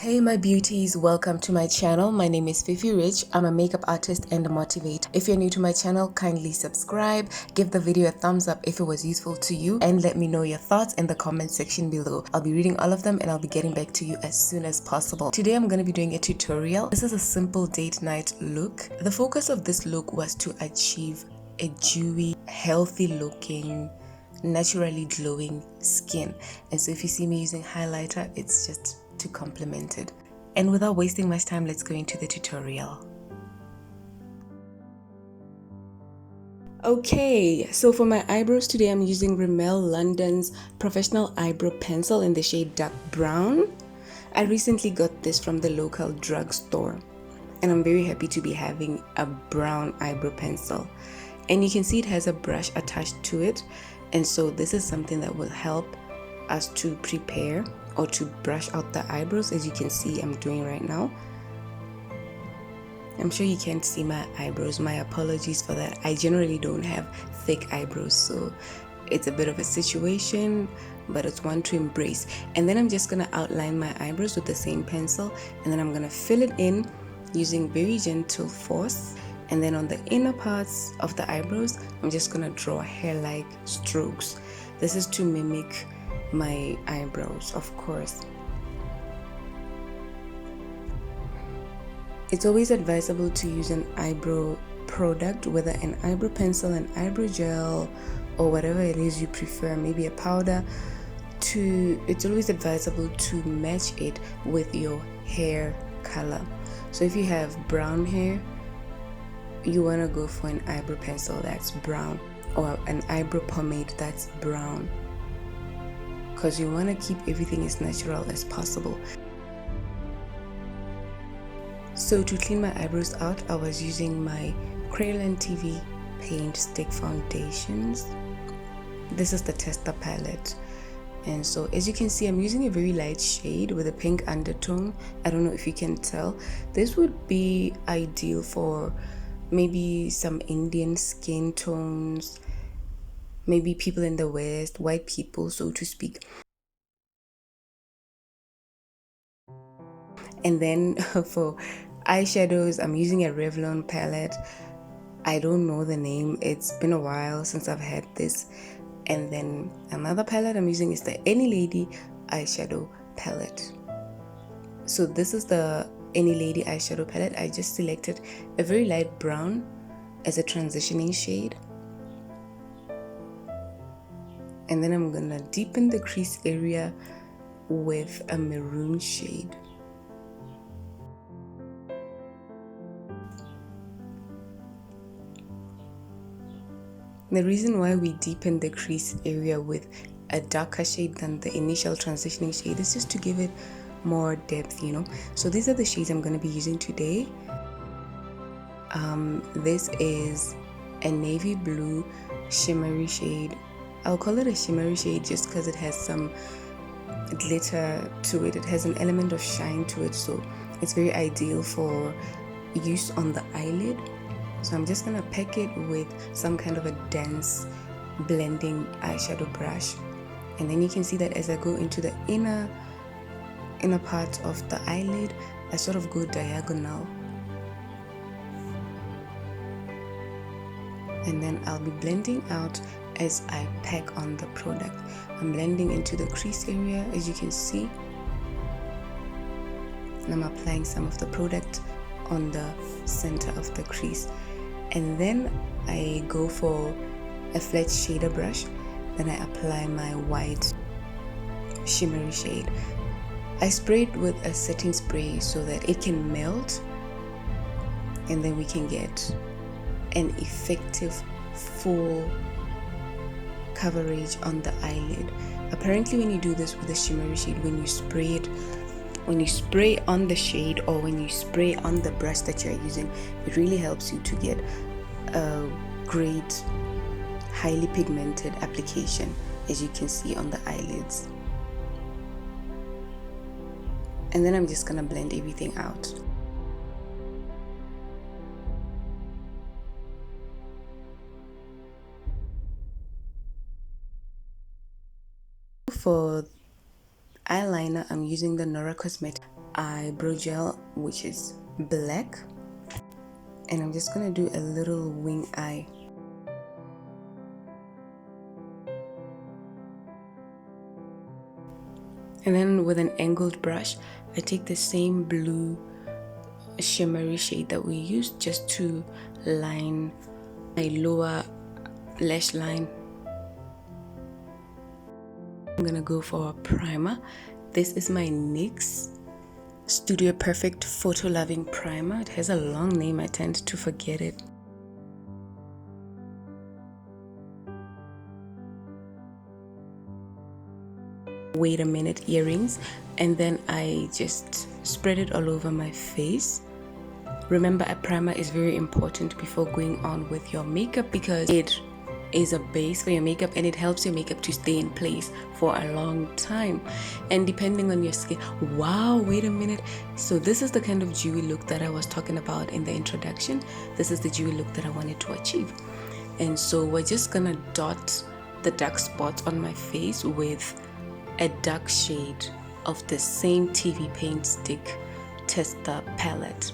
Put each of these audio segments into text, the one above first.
Hey my beauties, welcome to my channel. My name is Fifi Rich. I'm a makeup artist and a motivator. If you're new to my channel, kindly subscribe, give the video a thumbs up if it was useful to you, and let me know your thoughts in the comment section below. I'll be reading all of them and I'll be getting back to you as soon as possible. Today I'm going to be doing a tutorial. This is a simple date night look. The focus of this look was to achieve a dewy, healthy looking, naturally glowing skin. And so if you see me using highlighter, it's just to complement it. And without wasting much time, let's go into the tutorial. Okay, so for my eyebrows today, I'm using Rimmel London's Professional Eyebrow Pencil in the shade Dark Brown. I recently got this from the local drugstore, and I'm very happy to be having a brown eyebrow pencil. And you can see it has a brush attached to it, and so this is something that will help us to prepare or to brush out the eyebrows, as you can see I'm doing right now. I'm sure you can't see my eyebrows, my apologies for that. I generally don't have thick eyebrows, so it's a bit of a situation, but it's one to embrace. And then I'm just gonna outline my eyebrows with the same pencil, and then I'm gonna fill it in using very gentle force. And then on the inner parts of the eyebrows, I'm just gonna draw hair-like strokes. This is to mimic my eyebrows, of course. It's always advisable to use an eyebrow product, whether an eyebrow pencil, an eyebrow gel, or whatever it is you prefer, maybe a powder. It's always advisable to match it with your hair color. So if you have brown hair, you want to go for an eyebrow pencil that's brown, or an eyebrow pomade that's brown, because you want to keep everything as natural as possible. So to clean my eyebrows out, I was using my Crayon TV Paint Stick Foundations. This is the Tester palette. And so as you can see, I'm using a very light shade with a pink undertone. I don't know if you can tell. This would be ideal for maybe some Indian skin tones, maybe people in the West, white people, so to speak. And then for eyeshadows, I'm using a Revlon palette. I don't know the name, it's been a while since I've had this. And then another palette I'm using is the Any Lady eyeshadow palette. So this is the Any Lady eyeshadow palette. I just selected a very light brown as a transitioning shade. And then I'm gonna deepen the crease area with a maroon shade. The reason why we deepen the crease area with a darker shade than the initial transitioning shade is just to give it more depth, you know. So these are the shades I'm going to be using today. This is a navy blue shimmery shade. I'll call it a shimmery shade just because it has some glitter to it. It has an element of shine to it, so it's very ideal for use on the eyelid. So I'm just gonna pack it with some kind of a dense blending eyeshadow brush, and then you can see that as I go into the inner part of the eyelid, I sort of go diagonal, and then I'll be blending out as I pack on the product. I'm blending into the crease area, as you can see, and I'm applying some of the product on the center of the crease. And then I go for a flat shader brush, then I apply my white shimmery shade. I spray it with a setting spray so that it can melt, and then we can get an effective full coverage on the eyelid. Apparently when you do this with a shimmery shade, when you spray on the shade or when you spray on the brush that you're using, it really helps you to get a great highly pigmented application, as you can see on the eyelids. And then I'm just gonna blend everything out. For eyeliner, I'm using the Nora Cosmetics eyebrow gel, which is black, and I'm just gonna do a little wing eye. And then with an angled brush, I take the same blue shimmery shade that we used just to line my lower lash line. I'm gonna go for a primer. This is my NYX Studio Perfect Photo Loving Primer. It has a long name, I tend to forget it. Wait a minute earrings, and then I just spread it all over my face. Remember, a primer is very important before going on with your makeup because it is a base for your makeup and it helps your makeup to stay in place for a long time. And depending on your skin, wow, wait a minute. So this is the kind of dewy look that I was talking about in the introduction. This is the dewy look that I wanted to achieve. And so we're just gonna dot the dark spots on my face with a dark shade of the same TV paint stick tester palette.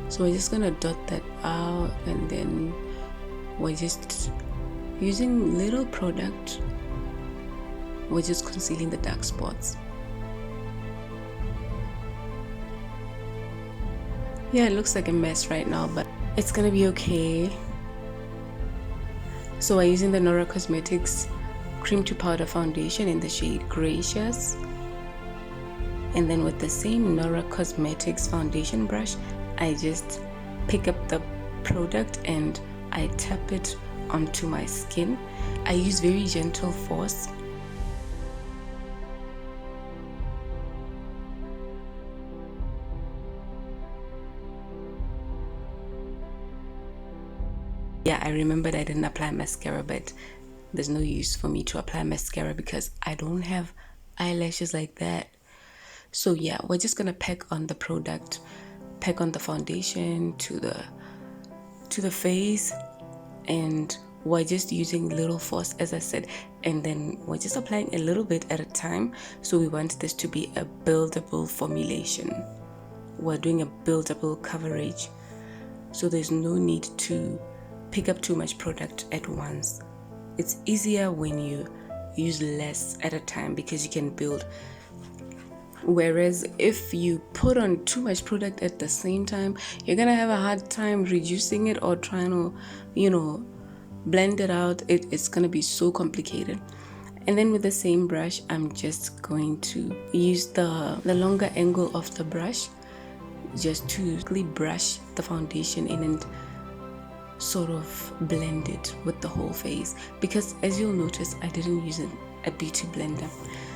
So we're just gonna dot that out, and then we're just using little product. We're just concealing the dark spots. Yeah, it looks like a mess right now, but it's gonna be okay. So I'm using the Nora Cosmetics Cream to Powder Foundation in the shade Gracious. And then with the same Nora Cosmetics foundation brush, I just pick up the product and I tap it onto my skin. I use very gentle force. Yeah, I remembered I didn't apply mascara, but there's no use for me to apply mascara because I don't have eyelashes like that. So yeah, we're just gonna pack on the product, pack on the foundation to the face, and we're just using little force, as I said, and then we're just applying a little bit at a time. So we want this to be a buildable formulation. We're doing a buildable coverage, so there's no need to pick up too much product at once. It's easier when you use less at a time because you can build. Whereas if you put on too much product at the same time, you're gonna have a hard time reducing it or trying to, blend it out. It's gonna be so complicated. And then with the same brush, I'm just going to use the longer angle of the brush just to quickly brush the foundation in and sort of blend it with the whole face, because as you'll notice, I didn't use a beauty blender.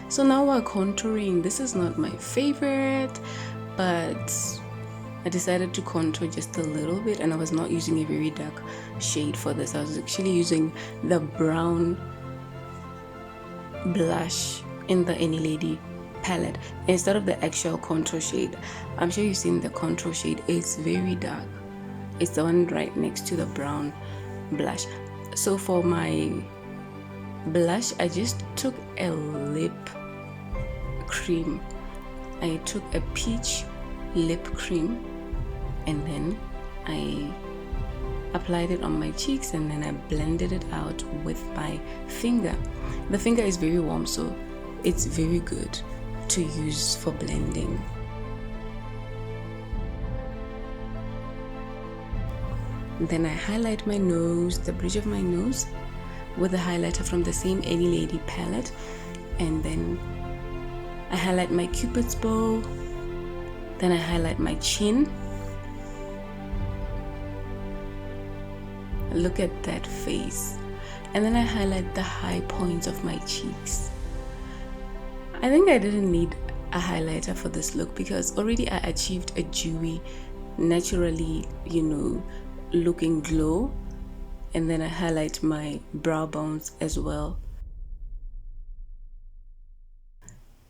So now we're contouring. This is not my favorite, but I decided to contour just a little bit, and I was not using a very dark shade for this. I was actually using the brown blush in the Any Lady palette instead of the actual contour shade. I'm sure you've seen the contour shade. It's very dark. It's the one right next to the brown blush. So for my blush, I just took a lip cream. I took a peach lip cream, and then I applied it on my cheeks, and then I blended it out with my finger. The finger is very warm, so it's very good to use for blending. Then I highlight my nose, the bridge of my nose, with a highlighter from the same Any Lady palette, and then I highlight my cupid's bow. Then I highlight my chin. Look at that face. And then I highlight the high points of my cheeks. I think I didn't need a highlighter for this look because already I achieved a dewy, naturally, looking glow. And then I highlight my brow bones as well,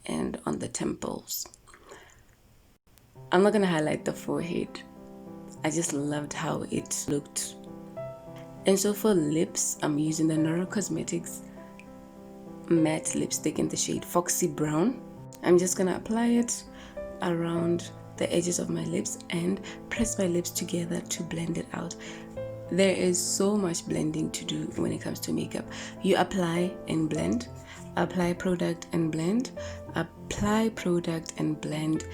and on the temples. I'm not gonna highlight the forehead. I just loved how it looked. And so for lips, I'm using the Nora Cosmetics matte lipstick in the shade Foxy Brown. I'm just gonna apply it around the edges of my lips and press my lips together to blend it out. There is so much blending to do when it comes to makeup. You apply and blend, apply product and blend, apply product and blend,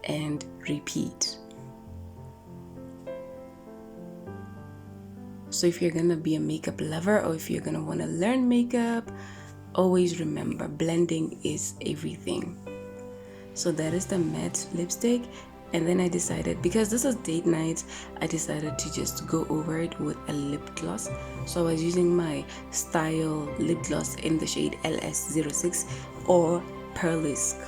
and repeat. So if you're gonna be a makeup lover, or if you're gonna want to learn makeup, always remember blending is everything. So that is the matte lipstick. And then I decided, because this is date night, I decided to just go over it with a lip gloss. So I was using my Style lip gloss in the shade LS06 or Pearlisque.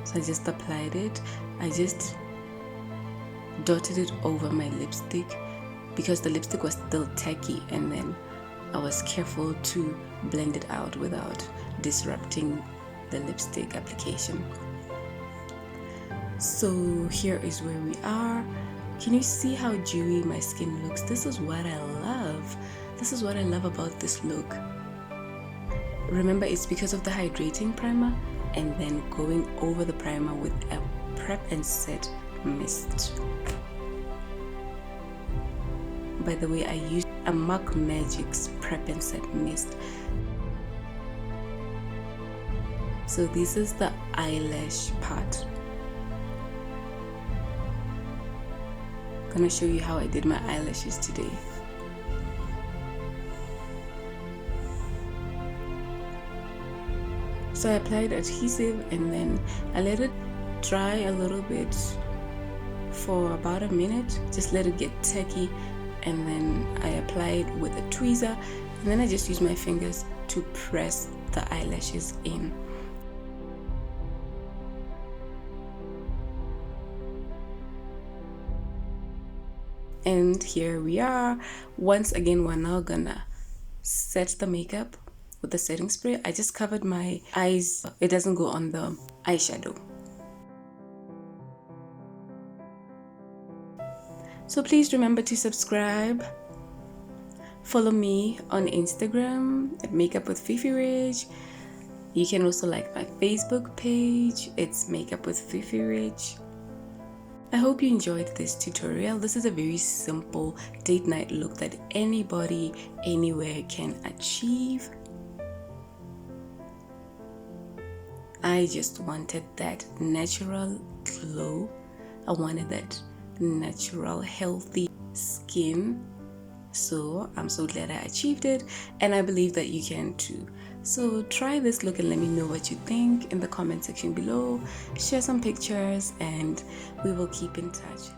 So I just applied it. I just dotted it over my lipstick because the lipstick was still tacky, and then I was careful to blend it out without disrupting the lipstick application. So here is where we are. Can you see how dewy my skin looks? This is what I love. This is what I love about this look. Remember, it's because of the hydrating primer and then going over the primer with a prep and set mist. By the way, I used a magix prep and set mist. So this is the eyelash part. I'm gonna show you how I did my eyelashes today. So I applied adhesive and then I let it dry a little bit for about a minute. Just let it get tacky, and then I applied with a tweezer, and then I just use my fingers to press the eyelashes in. And here we are. Once again, we're now gonna set the makeup with the setting spray. I just covered my eyes. It doesn't go on the eyeshadow. So please remember to subscribe. Follow me on Instagram at Makeup with Fifi Ridge. You can also like my Facebook page. It's Makeup with Fifi Ridge. I hope you enjoyed this tutorial. This is a very simple date night look that anybody, anywhere can achieve. I just wanted that natural glow. I wanted that natural, healthy skin. So I'm so glad I achieved it, and I believe that you can too. So try this look and let me know what you think in the comment section below. Share some pictures and we will keep in touch.